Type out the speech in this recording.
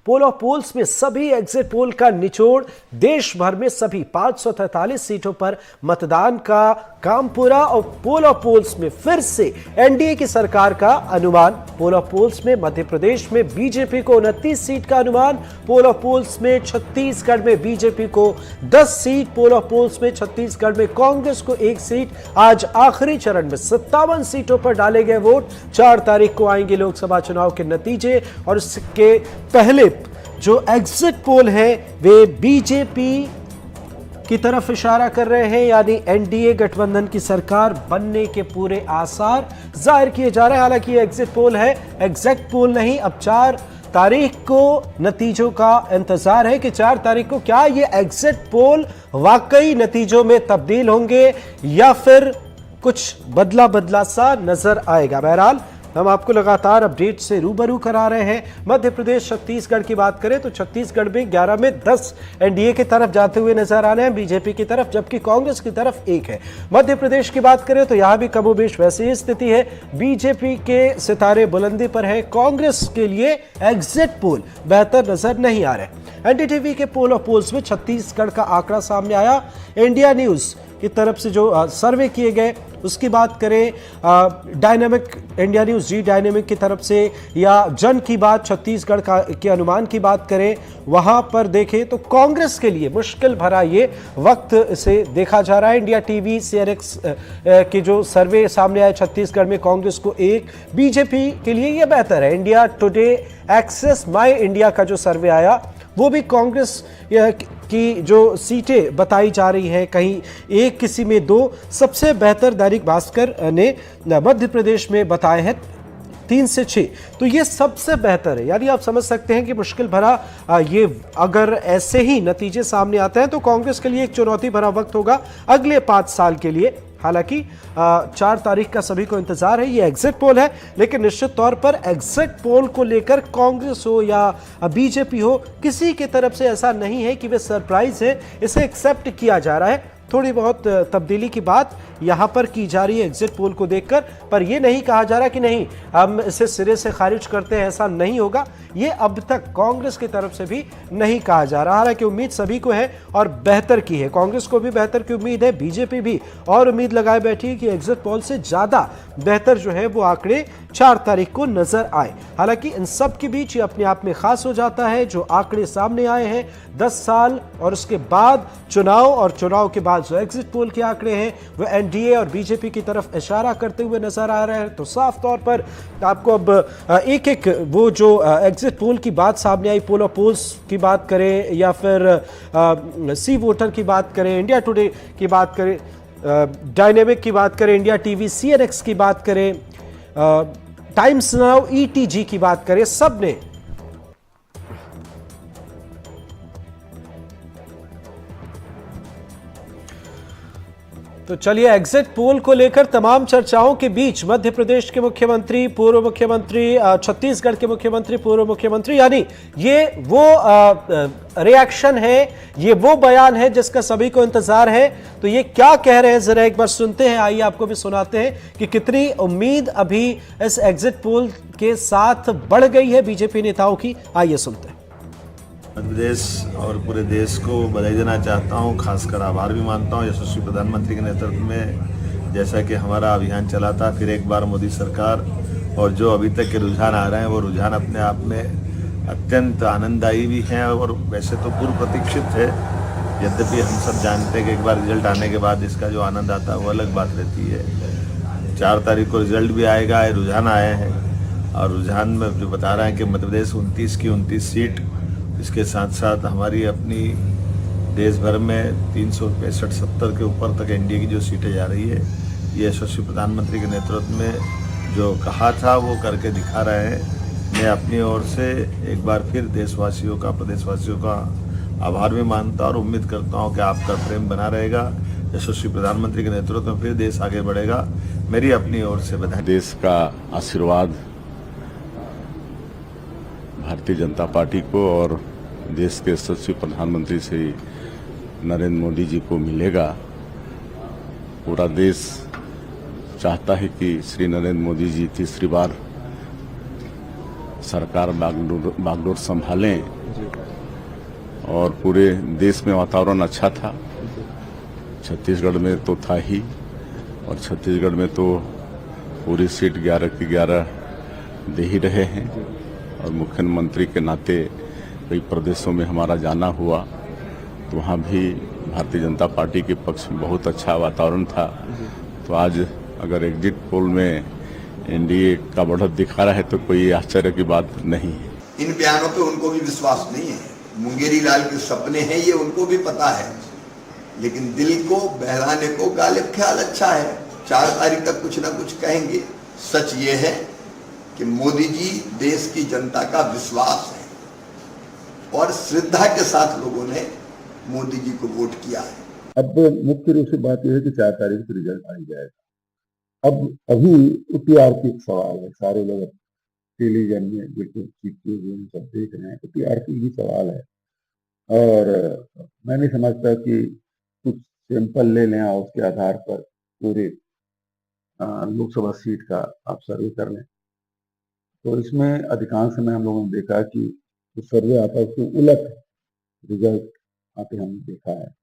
Pole of poles में सभी exit poll का निचोड़, देश भर में सभी 543 सीटों पर मतदान का काम पूरा। और पोल ऑफ पोल्स में फिर से एनडीए की सरकार का अनुमान। पोल ऑफ पोल्स में मध्य प्रदेश में बीजेपी को 29 सीट का अनुमान। पोल ऑफ पोल्स में छत्तीसगढ़ में बीजेपी को 10 सीट। पोल ऑफ पोल्स में छत्तीसगढ़ में कांग्रेस को 1 सीट। आज आखिरी चरण में 57 सीटों पर डाले गए वोट। 4 तारीख को आएंगे लोकसभा चुनाव के नतीजे और इसके पहले जो एग्जिट पोल है वे बीजेपी की तरफ इशारा कर रहे हैं, यानी एनडीए गठबंधन की सरकार बनने के पूरे आसार जाहिर किए जा रहे हैं। हालांकि ये एग्जिट पोल है, एग्जैक्ट पोल नहीं। अब 4 तारीख को नतीजों का इंतजार है कि 4 तारीख को क्या ये एग्जिट पोल वाकई नतीजों में तब्दील होंगे या फिर कुछ बदला बदला सा नजर आएगा। बहरहाल हम आपको लगातार अपडेट से रूबरू करा रहे हैं। मध्य प्रदेश छत्तीसगढ़ की बात करें तो छत्तीसगढ़ में 11 में 10 एनडीए की तरफ जाते हुए नजर आ रहे हैं, बीजेपी की तरफ, जबकि कांग्रेस की तरफ 1 है। मध्य प्रदेश की बात करें तो यहां भी कमोबेश वैसी ही स्थिति है। बीजेपी के सितारे बुलंदी पर है, कांग्रेस के लिए एग्जिट पोल बेहतर नजर नहीं आ रहे। एनडीटीवी के पोल ऑफ पोल्स में छत्तीसगढ़ का आंकड़ा सामने आया। इंडिया न्यूज की तरफ से जो सर्वे किए गए उसकी बात करें, डायनेमिक इंडिया न्यूज जी डायनेमिक की तरफ से, या जन की बात छत्तीसगढ़ के अनुमान की बात करें, वहां पर देखें तो कांग्रेस के लिए मुश्किल भरा ये वक्त से देखा जा रहा है। इंडिया टीवी CNX के जो सर्वे सामने आए छत्तीसगढ़ में कांग्रेस को 1, बीजेपी के लिए ये बेहतर है। इंडिया टुडे एक्सेस माई इंडिया का जो सर्वे आया वो भी कांग्रेस की जो सीटें बताई जा रही हैं, कहीं 1 किसी में 2, सबसे बेहतर दैनिक भास्कर ने मध्य प्रदेश में बताए हैं 3 से 6, तो ये सबसे बेहतर है। यानी आप समझ सकते हैं कि मुश्किल भरा ये अगर ऐसे ही नतीजे सामने आते हैं तो कांग्रेस के लिए एक चुनौती भरा वक्त होगा अगले 5 साल के लिए। हालांकि 4 तारीख का सभी को इंतजार है, ये एग्जिट पोल है, लेकिन निश्चित तौर पर एग्जिट पोल को लेकर कांग्रेस हो या बीजेपी हो, किसी की तरफ से ऐसा नहीं है कि वे सरप्राइज है, इसे एक्सेप्ट किया जा रहा है। थोड़ी बहुत तब्दीली की बात यहां पर की जा रही है एग्जिट पोल को देखकर, पर यह नहीं कहा जा रहा कि नहीं हम इसे सिरे से खारिज करते हैं, ऐसा नहीं होगा। ये अब तक कांग्रेस की तरफ से भी नहीं कहा जा रहा। हालांकि उम्मीद सभी को है और बेहतर की है, कांग्रेस को भी बेहतर की उम्मीद है, बीजेपी भी और उम्मीद लगाए बैठी है कि एग्जिट पोल से ज्यादा बेहतर जो है वो आंकड़े 4 तारीख को नजर आए। हालांकि इन सब के बीच ये अपने आप में खास हो जाता है जो आंकड़े सामने आए हैं 10 साल और उसके बाद चुनाव, और चुनाव के बाद जो एग्जिट पोल के आंकड़े हैं वो एनडीए और बीजेपी की तरफ इशारा करते हुए नजर आ रहे हैं। तो साफ तौर पर आपको अब एक एक वो जो एग्जिट पोल की बात सामने आई, पोल ऑफ पोल्स की बात करें या फिर सी वोटर की बात करें, इंडिया टुडे की बात करें, डायनेमिक की बात करें, इंडिया टीवी CNX की बात करें, टाइम्स नाउ ETG की बात करें, सब ने तो चलिए एग्जिट पोल को लेकर तमाम चर्चाओं के बीच मध्य प्रदेश के मुख्यमंत्री, पूर्व मुख्यमंत्री, छत्तीसगढ़ के मुख्यमंत्री, पूर्व मुख्यमंत्री, यानी ये वो रिएक्शन है, ये वो बयान है जिसका सभी को इंतजार है। तो ये क्या कह रहे हैं जरा एक बार सुनते हैं, आइए आपको भी सुनाते हैं कि कितनी उम्मीद अभी इस एग्जिट पोल के साथ बढ़ गई है बीजेपी नेताओं की। आइए सुनते हैं। मध्य प्रदेश और पूरे देश को बधाई देना चाहता हूं, खासकर आभार भी मानता हूं यशस्वी प्रधानमंत्री के नेतृत्व में, जैसा कि हमारा अभियान चला था फिर एक बार मोदी सरकार, और जो अभी तक के रुझान आ रहे हैं वो रुझान अपने आप में अत्यंत आनंददायी भी हैं और वैसे तो पूर्व प्रतीक्षित है। यद्यपि हम सब जानते हैं कि एक बार रिजल्ट आने के बाद इसका जो आनंद आता है वो अलग बात रहती है। 4 तारीख को रिजल्ट भी आएगा, रुझान आए हैं और रुझान में जो बता रहे हैं कि मध्य प्रदेश 29 की 29 सीट, इसके साथ साथ हमारी अपनी देश भर में 365-70 के ऊपर तक एनडीए की जो सीटें जा रही है, ये यशस्वी प्रधानमंत्री के नेतृत्व में जो कहा था वो करके दिखा रहे हैं। मैं अपनी ओर से एक बार फिर देशवासियों का, प्रदेशवासियों का आभार भी मानता और उम्मीद करता हूँ कि आपका प्रेम बना रहेगा। यशस्वी प्रधानमंत्री के नेतृत्व में फिर देश आगे बढ़ेगा। मेरी अपनी ओर से बधाई। देश का आशीर्वाद भारतीय जनता पार्टी को और देश के यशस्वी प्रधानमंत्री श्री नरेंद्र मोदी जी को मिलेगा। पूरा देश चाहता है कि श्री नरेंद्र मोदी जी तीसरी बार सरकार बागडोर संभालें और पूरे देश में वातावरण अच्छा था। छत्तीसगढ़ में तो था ही, और छत्तीसगढ़ में तो पूरी सीट 11 की 11 दे ही रहे हैं। और मुख्यमंत्री के नाते कई प्रदेशों में हमारा जाना हुआ तो वहाँ भी भारतीय जनता पार्टी के पक्ष में बहुत अच्छा वातावरण था। तो आज अगर एग्जिट पोल में एनडीए का बढ़त दिखा रहा है तो कोई आश्चर्य की बात नहीं है। इन बयानों पे उनको भी विश्वास नहीं है। मुंगेरी लाल के सपने हैं ये उनको भी पता है, लेकिन दिल को बहलाने को गालिब ख्याल अच्छा है। 4 तारीख तक कुछ ना कुछ कहेंगे। सच ये है कि मोदी जी देश की जनता का विश्वास है और श्रद्धा के साथ लोगों ने मोदी जी को वोट किया है। अब मुख्य रूप से बात यह है कि 4 तारीख को रिजल्ट आ ही जाएगा। अब अभी टीआरपी एक सवाल है, सारे लोग टेलीविजन में बिल्कुल चिपके हुए सब देख रहे हैं, तो टीआरपी ही सवाल है। और मैं नहीं समझता कि कुछ सैंपल ले लें और उसके आधार पर पूरे लोकसभा सीट का आप सर्वे कर लें। तो इसमें अधिकांश समय हम लोगों ने देखा कि जो सर्वे आता है उसके उलट रिजल्ट आते हमने देखा है।